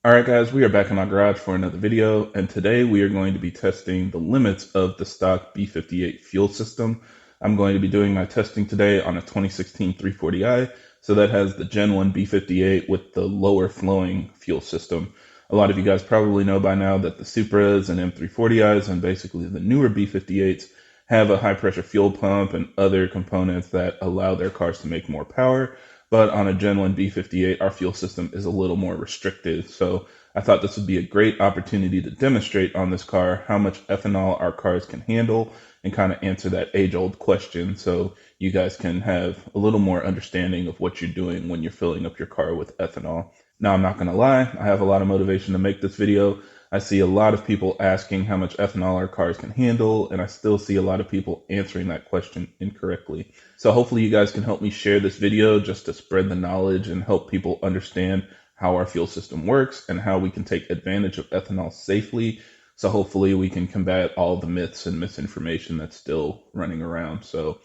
Alright guys, we are back in my garage for another video, and today we are going to be testing the limits of the stock B58 fuel system. I'm going to be doing my testing today on a 2016 340i, so that has the Gen 1 B58 with the lower flowing fuel system. A lot of you guys probably know by now that the Supras and M340is and basically the newer B58s have a high pressure fuel pump and other components that allow their cars to make more power. But on a Gen 1 B58, our fuel system is a little more restricted. So I thought this would be a great opportunity to demonstrate on this car how much ethanol our cars can handle and kind of answer that age-old question so you guys can have a little more understanding of what you're doing when you're filling up your car with ethanol. Now, I'm not going to lie, I have a lot of motivation to make this video. I see a lot of people asking how much ethanol our cars can handle, and I still see a lot of people answering that question incorrectly. So hopefully you guys can help me share this video just to spread the knowledge and help people understand how our fuel system works and how we can take advantage of ethanol safely. So hopefully we can combat all the myths and misinformation that's still running around. So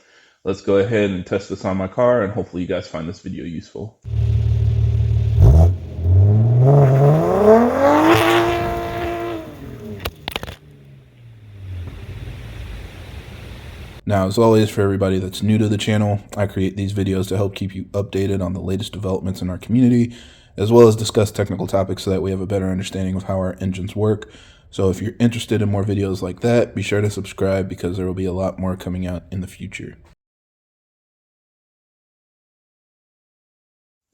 let's go ahead and test this on my car, and hopefully you guys find this video useful. Now, as always, for everybody that's new to the channel, I create these videos to help keep you updated on the latest developments in our community, as well as discuss technical topics so that we have a better understanding of how our engines work. So if you're interested in more videos like that, be sure to subscribe because there will be a lot more coming out in the future.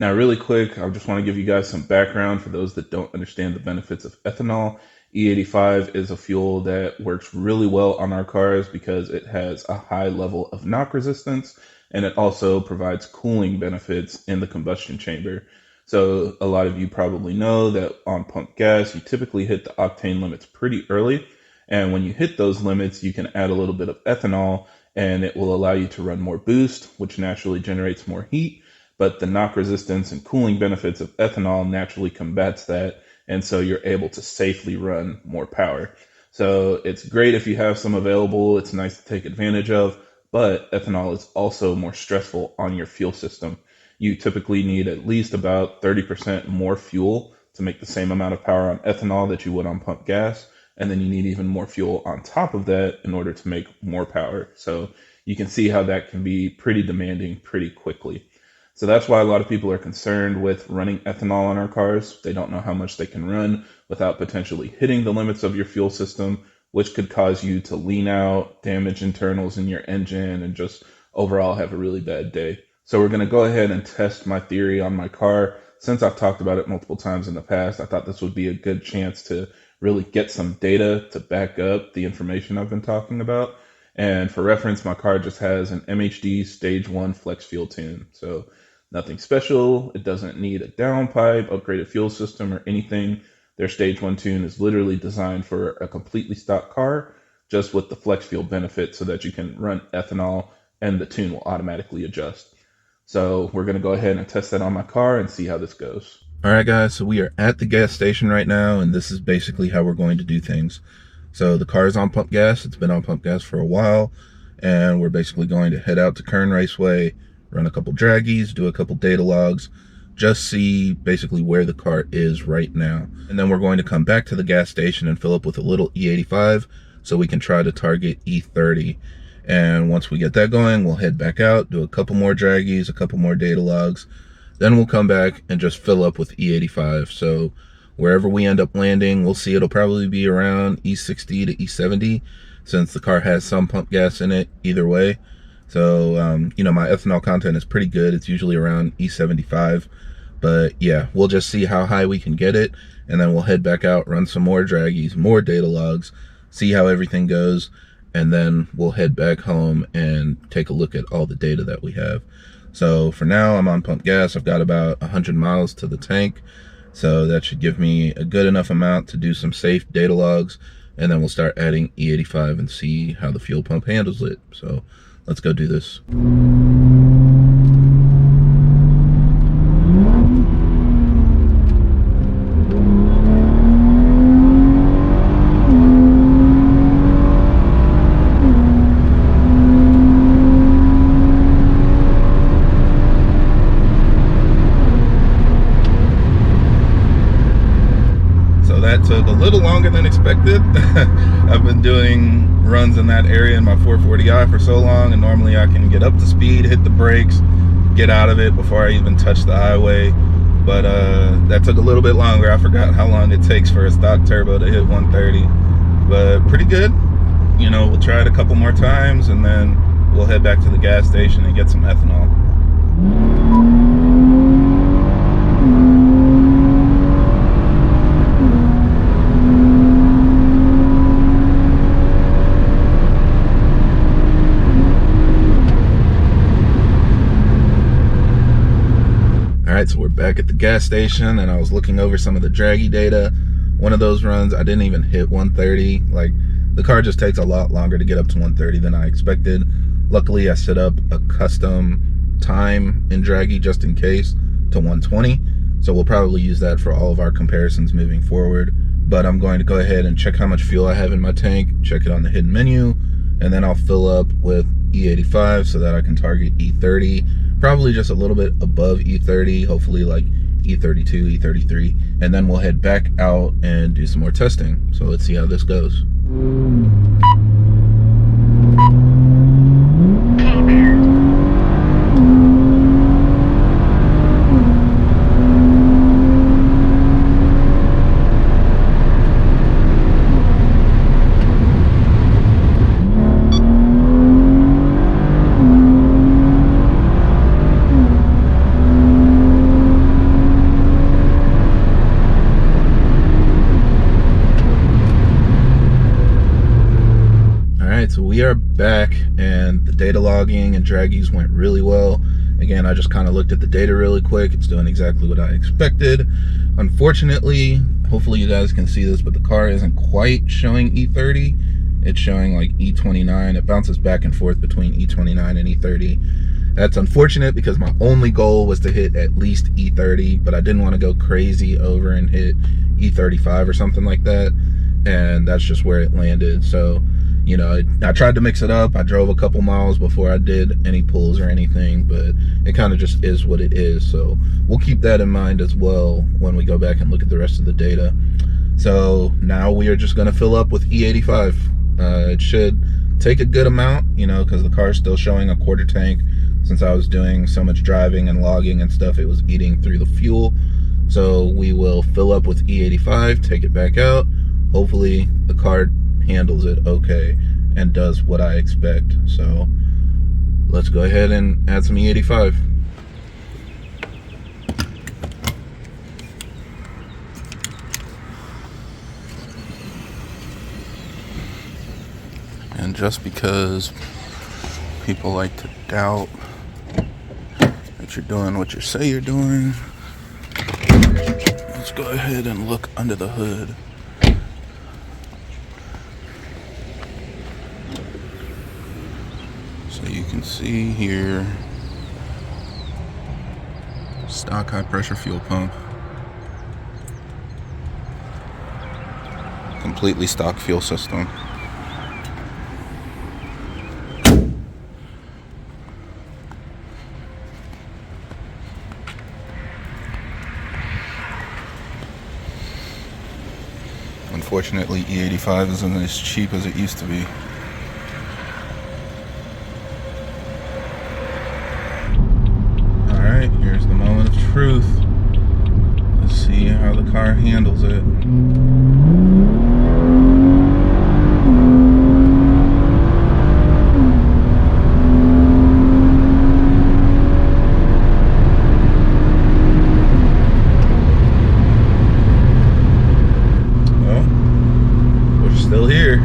Now, really quick, I just want to give you guys some background for those that don't understand the benefits of ethanol. E85 is a fuel that works really well on our cars because it has a high level of knock resistance, and it also provides cooling benefits in the combustion chamber. So a lot of you probably know that on pump gas, you typically hit the octane limits pretty early. And when you hit those limits, you can add a little bit of ethanol and it will allow you to run more boost, which naturally generates more heat. But the knock resistance and cooling benefits of ethanol naturally combats that, and so you're able to safely run more power. So it's great if you have some available, it's nice to take advantage of, but ethanol is also more stressful on your fuel system. You typically need at least about 30% more fuel to make the same amount of power on ethanol that you would on pump gas, and then you need even more fuel on top of that in order to make more power. So you can see how that can be pretty demanding pretty quickly. So that's why a lot of people are concerned with running ethanol on our cars. They don't know how much they can run without potentially hitting the limits of your fuel system, which could cause you to lean out, damage internals in your engine, and just overall have a really bad day. So we're going to go ahead and test my theory on my car. Since I've talked about it multiple times in the past, I thought this would be a good chance to really get some data to back up the information I've been talking about. And for reference, my car just has an MHD Stage 1 flex fuel tune. So nothing special. It doesn't need a downpipe, upgraded fuel system, or anything. Their Stage 1 tune is literally designed for a completely stock car, just with the flex fuel benefit so that you can run ethanol and the tune will automatically adjust. So we're going to go ahead and test that on my car and see how this goes. All right, guys, so we are at the gas station right now, and this is basically how we're going to do things. So the car is on pump gas. It's been on pump gas for a while, and we're basically going to head out to Kern Raceway, run a couple draggies, do a couple data logs, just see basically where the car is right now. And then we're going to come back to the gas station and fill up with a little E85 so we can try to target E30. And once we get that going, we'll head back out, do a couple more draggies, a couple more data logs. Then we'll come back and just fill up with E85. So wherever we end up landing, we'll see it'll probably be around E60 to E70 since the car has some pump gas in it either way. So, you know, my ethanol content is pretty good. It's usually around E75. But yeah, we'll just see how high we can get it. And then we'll head back out, run some more draggies, more data logs, see how everything goes. And then we'll head back home and take a look at all the data that we have. So for now, I'm on pump gas. I've got about 100 miles to the tank. So that should give me a good enough amount to do some safe data logs. And then we'll start adding E85 and see how the fuel pump handles it. So let's go do this. that took a little longer than expected. I've been doing runs in that area in my 440i for so long, and normally I can get up to speed, hit the brakes, get out of it before I even touch the highway. But that took a little bit longer. I forgot how long it takes for a stock turbo to hit 130, but pretty good. You know, we'll try it a couple more times, and then we'll head back to the gas station and get some ethanol. Alright, so we're back at the gas station, and I was looking over some of the draggy data. One of those runs, I didn't even hit 130. Like, the car just takes a lot longer to get up to 130 than I expected. Luckily, I set up a custom time in draggy just in case to 120. So we'll probably use that for all of our comparisons moving forward. But I'm going to go ahead and check how much fuel I have in my tank, check it on the hidden menu, and then I'll fill up with E85 so that I can target E30. Probably just a little bit above E30, hopefully like E32, E33, and then we'll head back out and do some more testing. So let's see how this goes. So we are back, and the data logging and draggies went really well. Again, I just kind of looked at the data really quick. It's doing exactly what I expected. Unfortunately, hopefully you guys can see this, but the car isn't quite showing E30. It's showing like E29. It bounces back and forth between E29 and E30. That's unfortunate because my only goal was to hit at least E30, but I didn't want to go crazy over and hit E35 or something like that, and that's just where it landed. So, you know, I tried to mix it up. I drove a couple miles before I did any pulls or anything, but it kind of just is what it is. So we'll keep that in mind as well when we go back and look at the rest of the data. So now we are just going to fill up with E85. It should take a good amount, you know, because the car is still showing a quarter tank. Since I was doing so much driving and logging and stuff, it was eating through the fuel. So we will fill up with E85, take it back out. Hopefully the car handles it okay and does what I expect. So let's go ahead and add some E85. And just because people like to doubt that you're doing what you say you're doing, let's go ahead and look under the hood. So you can see here, stock high pressure fuel pump, completely stock fuel system. Unfortunately, E85 isn't as cheap as it used to be. Alright, here's the moment of truth. Let's see how the car handles it. Still here.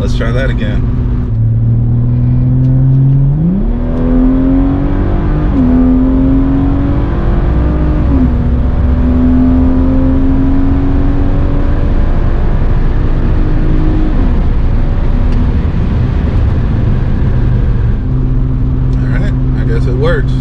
Let's try that again. Alright, I guess it works.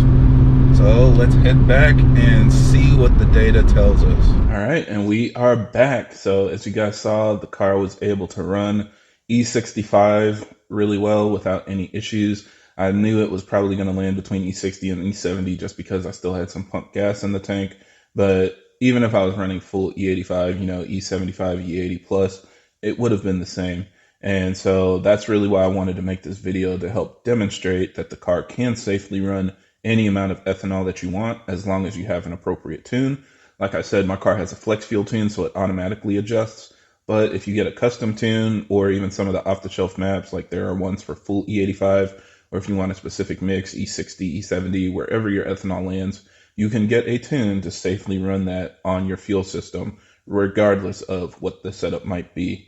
So let's head back and see what the data tells us. All right, and we are back. So as you guys saw, the car was able to run E65 really well without any issues. I knew it was probably going to land between E60 and E70 just because I still had some pump gas in the tank, but even if I was running full E85, E75, E80 plus, it would have been the same. And so that's really why I wanted to make this video, to help demonstrate that the car can safely run any amount of ethanol that you want as long as you have an appropriate tune. Like I said, my car has a flex fuel tune, so it automatically adjusts. But if you get a custom tune, or even some of the off-the-shelf maps, like there are ones for full E85, or if you want a specific mix, E60, E70, wherever your ethanol lands, you can get a tune to safely run that on your fuel system, regardless of what the setup might be.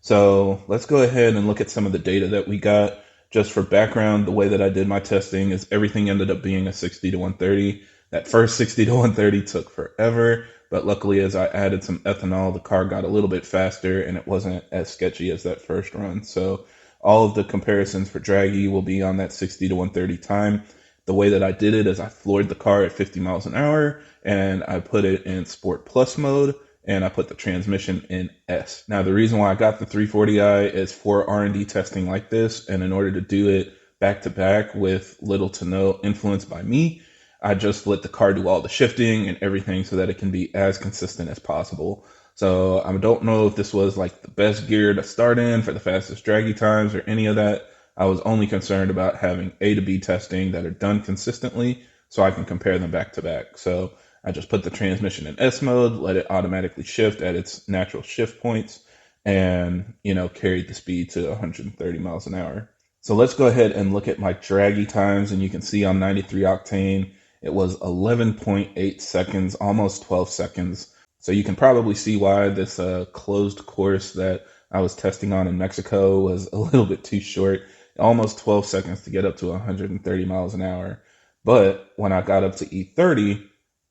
So let's go ahead and look at some of the data that we got. Just for background, the way that I did my testing is everything ended up being a 60 to 130. That first 60 to 130 took forever, but luckily as I added some ethanol, the car got a little bit faster and it wasn't as sketchy as that first run. So all of the comparisons for draggy will be on that 60 to 130 time. The way that I did it is I floored the car at 50 miles an hour and I put it in Sport Plus mode, and I put the transmission in S. Now, the reason why I got the 340i is for R&D testing like this, and in order to do it back to back with little to no influence by me, I just let the car do all the shifting and everything so that it can be as consistent as possible. So I don't know if this was like the best gear to start in for the fastest draggy times or any of that. I was only concerned about having A to B testing that are done consistently so I can compare them back to back. So I just put the transmission in S mode, let it automatically shift at its natural shift points, and, carried the speed to 130 miles an hour. So let's go ahead and look at my draggy times, and you can see on 93 octane, it was 11.8 seconds, almost 12 seconds. So you can probably see why this closed course that I was testing on in Mexico was a little bit too short. Almost 12 seconds to get up to 130 miles an hour. But when I got up to E30,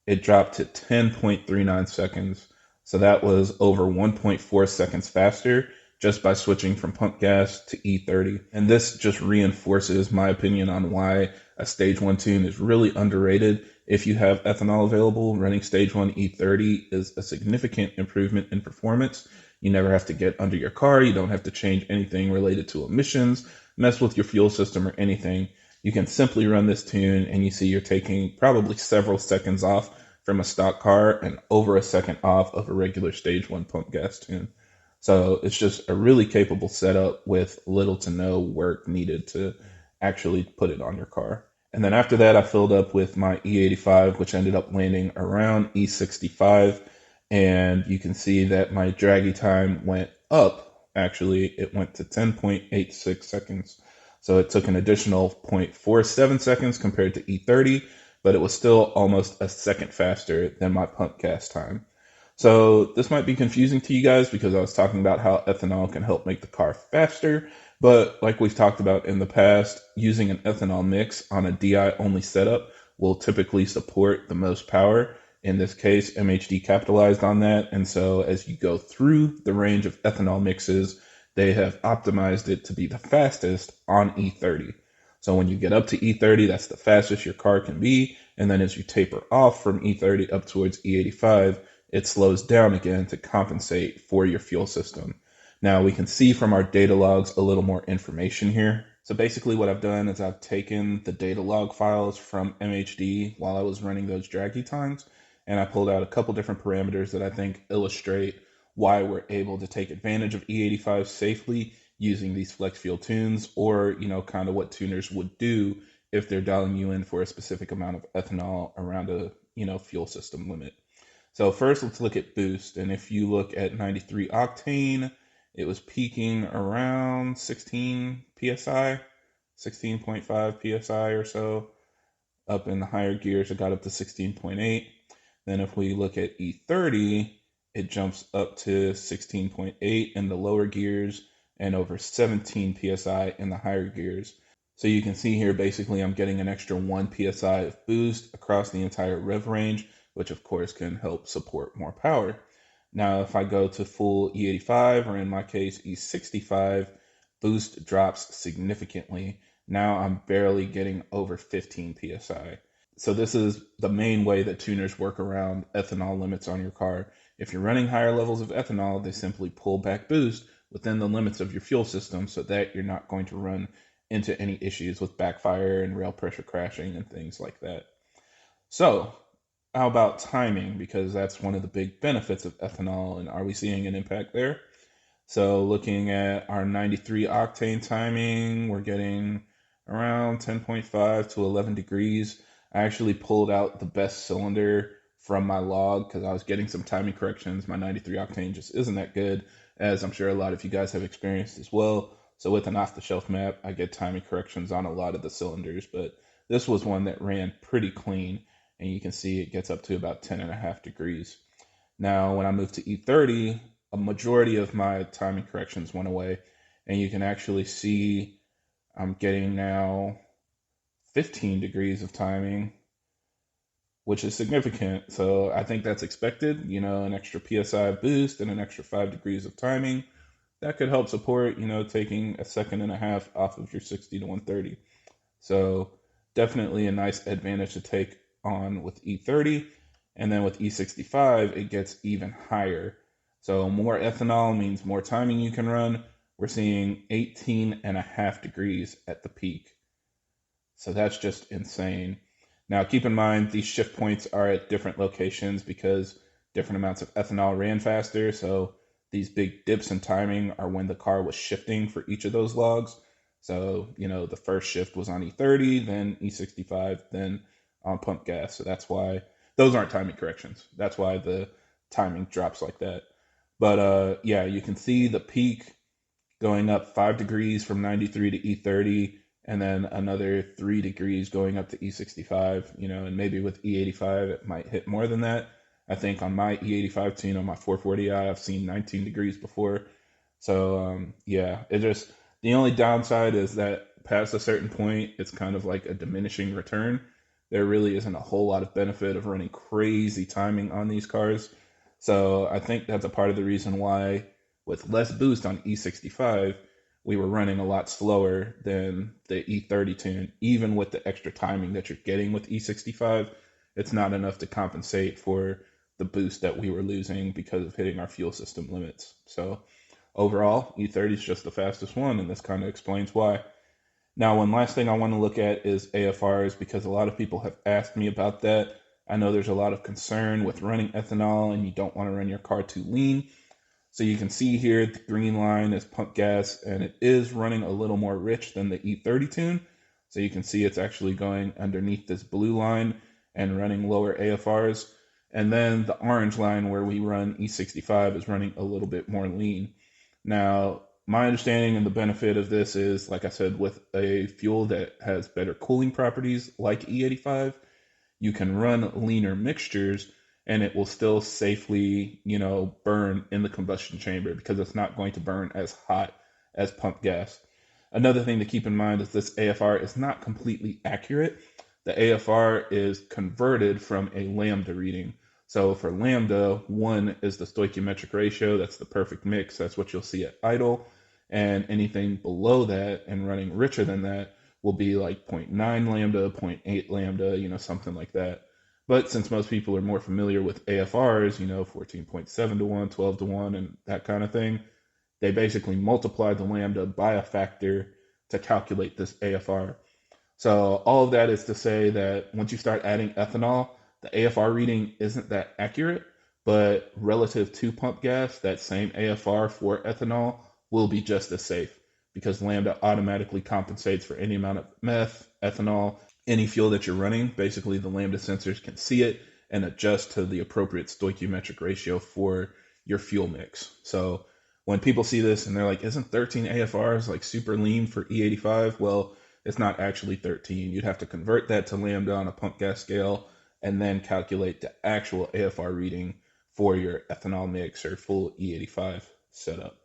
it dropped to 10.39 seconds. So that was over 1.4 seconds faster just by switching from pump gas to E30. And this just reinforces my opinion on why a stage 1 tune is really underrated. If you have ethanol available, running stage 1 E30 is a significant improvement in performance. You never have to get under your car. You don't have to change anything related to emissions, mess with your fuel system or anything. You can simply run this tune and you see you're taking probably several seconds off from a stock car and over a second off of a regular stage 1 pump gas tune. So it's just a really capable setup with little to no work needed to actually put it on your car. And then after that, I filled up with my E85, which ended up landing around E65. And you can see that my draggy time went up. Actually, it went to 10.86 seconds. So it took an additional 0.47 seconds compared to E30, but it was still almost a second faster than my pump gas time. So this might be confusing to you guys because I was talking about how ethanol can help make the car faster, but like we've talked about in the past, using an ethanol mix on a DI only setup will typically support the most power. In this case, MHD capitalized on that, and so as you go through the range of ethanol mixes, they have optimized it to be the fastest on E30. So when you get up to E30, that's the fastest your car can be, and then as you taper off from E30 up towards E85, it slows down again to compensate for your fuel system. Now we can see from our data logs a little more information here. So basically what I've done is I've taken the data log files from MHD while I was running those draggy times, and I pulled out a couple different parameters that I think illustrate why we're able to take advantage of E85 safely using these flex fuel tunes, or, kind of what tuners would do if they're dialing you in for a specific amount of ethanol around a, fuel system limit. So first, let's look at boost. And if you look at 93 octane, it was peaking around 16 psi, 16.5 psi or so. Up in the higher gears, it got up to 16.8. Then if we look at E30, it jumps up to 16.8 in the lower gears and over 17 psi in the higher gears. So you can see here, basically, I'm getting an extra 1 psi of boost across the entire rev range, which of course can help support more power. Now, if I go to full E85, or in my case, E65, boost drops significantly. Now I'm barely getting over 15 psi. So this is the main way that tuners work around ethanol limits on your car. If you're running higher levels of ethanol, they simply pull back boost within the limits of your fuel system so that you're not going to run into any issues with backfire and rail pressure crashing and things like that. So how about timing? Because that's one of the big benefits of ethanol, and are we seeing an impact there? So looking at our 93 octane timing, we're getting around 10.5 to 11 degrees. I actually pulled out the best cylinder from my log because I was getting some timing corrections. My 93 octane just isn't that good, as I'm sure a lot of you guys have experienced as well. So with an off-the-shelf map, I get timing corrections on a lot of the cylinders, but this was one that ran pretty clean, and you can see it gets up to about 10.5 degrees. Now, when I moved to E30, a majority of my timing corrections went away, and you can actually see I'm getting now 15 degrees of timing, which is significant. So I think that's expected, an extra PSI boost and an extra 5 degrees of timing. That could help support, taking a second and a half off of your 60 to 130. So definitely a nice advantage to take on with E30. And then with E65, it gets even higher. So more ethanol means more timing you can run. We're seeing 18.5 degrees at the peak. So that's just insane. Now keep in mind, these shift points are at different locations because different amounts of ethanol ran faster. So these big dips in timing are when the car was shifting for each of those logs. So, the first shift was on E30, then E65, then on pump gas. So that's why those aren't timing corrections. That's why the timing drops like that. But yeah, you can see the peak going up 5 degrees from 93 to E30, and then another 3 degrees going up to E65, and maybe with E85, it might hit more than that. I think on my E85 tune, on my 440i, I've seen 19 degrees before. So, yeah, the only downside is that past a certain point, it's kind of like a diminishing return. There really isn't a whole lot of benefit of running crazy timing on these cars. So I think that's a part of the reason why, with less boost on E65, we were running a lot slower than the E30 tune. Even with the extra timing that you're getting with E65, it's not enough to compensate for the boost that we were losing because of hitting our fuel system limits. So overall, E30 is just the fastest one, and this kind of explains why. Now, one last thing I want to look at is AFRs, because a lot of people have asked me about that. I know there's a lot of concern with running ethanol and you don't want to run your car too lean. So you can see here the green line is pump gas, and it is running a little more rich than the E30 tune. So you can see it's actually going underneath this blue line and running lower AFRs. And then the orange line where we run E65 is running a little bit more lean. Now, my understanding and the benefit of this is, like I said, with a fuel that has better cooling properties like E85, you can run leaner mixtures and it will still safely, burn in the combustion chamber because it's not going to burn as hot as pump gas. Another thing to keep in mind is this AFR is not completely accurate. The AFR is converted from a lambda reading. So for lambda, 1 is the stoichiometric ratio. That's the perfect mix. That's what you'll see at idle. And anything below that and running richer than that will be like 0.9 lambda, 0.8 lambda, something like that. But since most people are more familiar with AFRs, 14.7 to 1, 12 to 1, and that kind of thing, they basically multiply the lambda by a factor to calculate this AFR. So all of that is to say that once you start adding ethanol, the AFR reading isn't that accurate, but relative to pump gas, that same AFR for ethanol will be just as safe because lambda automatically compensates for any amount of meth, ethanol, any fuel that you're running. Basically, the lambda sensors can see it and adjust to the appropriate stoichiometric ratio for your fuel mix. So when people see this and they're like, isn't 13 AFRs like super lean for E85? Well, it's not actually 13. You'd have to convert that to lambda on a pump gas scale and then calculate the actual AFR reading for your ethanol mix or full E85 setup.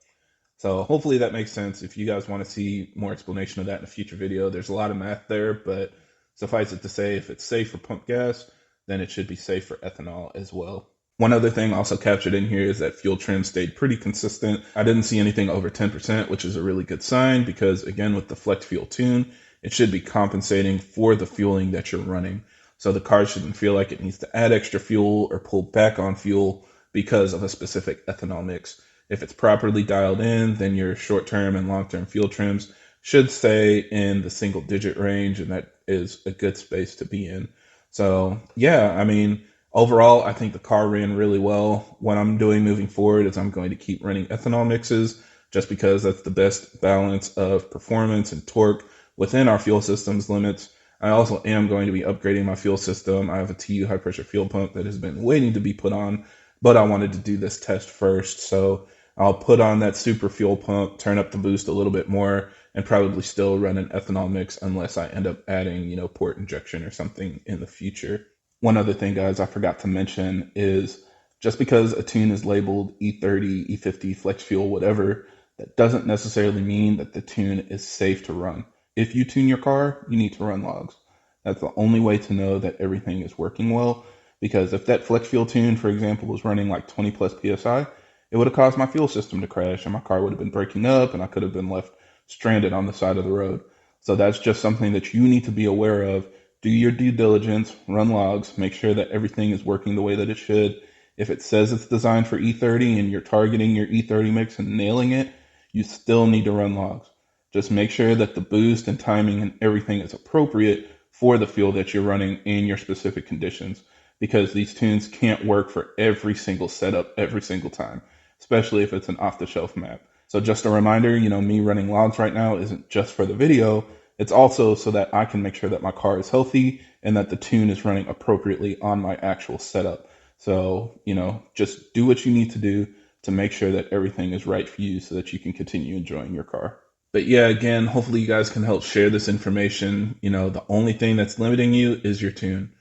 So hopefully that makes sense. If you guys want to see more explanation of that in a future video, there's a lot of math there, but suffice it to say, if it's safe for pump gas, then it should be safe for ethanol as well. One other thing also captured in here is that fuel trim stayed pretty consistent. I didn't see anything over 10%, which is a really good sign because, again, with the flex fuel tune, it should be compensating for the fueling that you're running. So the car shouldn't feel like it needs to add extra fuel or pull back on fuel because of a specific ethanol mix. If it's properly dialed in, then your short-term and long-term fuel trims should stay in the single-digit range, and that is a good space to be in. So, yeah, I mean, Overall, I think the car ran really well. What I'm doing moving forward is I'm going to keep running ethanol mixes just because that's the best balance of performance and torque within our fuel system's limits. I also am going to be upgrading my fuel system. I have a TU high pressure fuel pump that has been waiting to be put on, but I wanted to do this test first. So I'll put on that super fuel pump, turn up the boost a little bit more, and probably still run an ethanol mix unless I end up adding, port injection or something in the future. One other thing, guys, I forgot to mention is just because a tune is labeled E30, E50, flex fuel, whatever, that doesn't necessarily mean that the tune is safe to run. If you tune your car, you need to run logs. That's the only way to know that everything is working well. Because if that flex fuel tune, for example, was running like 20 plus PSI, it would have caused my fuel system to crash and my car would have been breaking up and I could have been left stranded on the side of the road. So that's just something that you need to be aware of. Do your due diligence, run logs, make sure that everything is working the way that it should. If it says it's designed for E30 and you're targeting your E30 mix and nailing it, you still need to run logs. Just make sure that the boost and timing and everything is appropriate for the fuel that you're running in your specific conditions, because these tunes can't work for every single setup every single time, especially if it's an off-the-shelf map. So just a reminder, me running logs right now isn't just for the video. It's also so that I can make sure that my car is healthy and that the tune is running appropriately on my actual setup. So, just do what you need to do to make sure that everything is right for you so that you can continue enjoying your car. But yeah, again, hopefully you guys can help share this information. The only thing that's limiting you is your tune.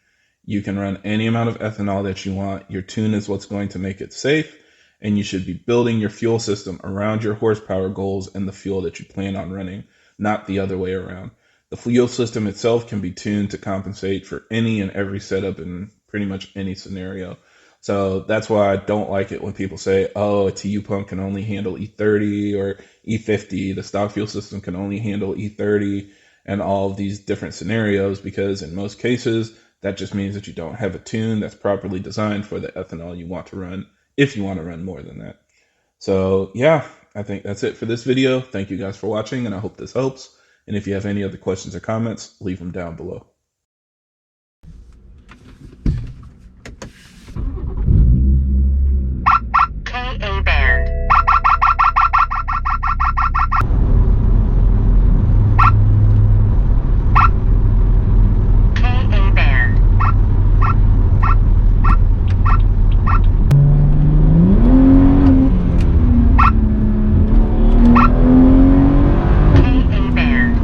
You can run any amount of ethanol that you want. Your tune is what's going to make it safe, and you should be building your fuel system around your horsepower goals and the fuel that you plan on running, not the other way around. The fuel system itself can be tuned to compensate for any and every setup in pretty much any scenario. So that's why I don't like it when people say, oh, a TU pump can only handle E30 or E50. The stock fuel system can only handle E30 and all of these different scenarios, because in most cases, that just means that you don't have a tune that's properly designed for the ethanol you want to run, if you want to run more than that. So yeah, I think that's it for this video. Thank you guys for watching, and I hope this helps. And if you have any other questions or comments, leave them down below. KA band. KA band. KA band.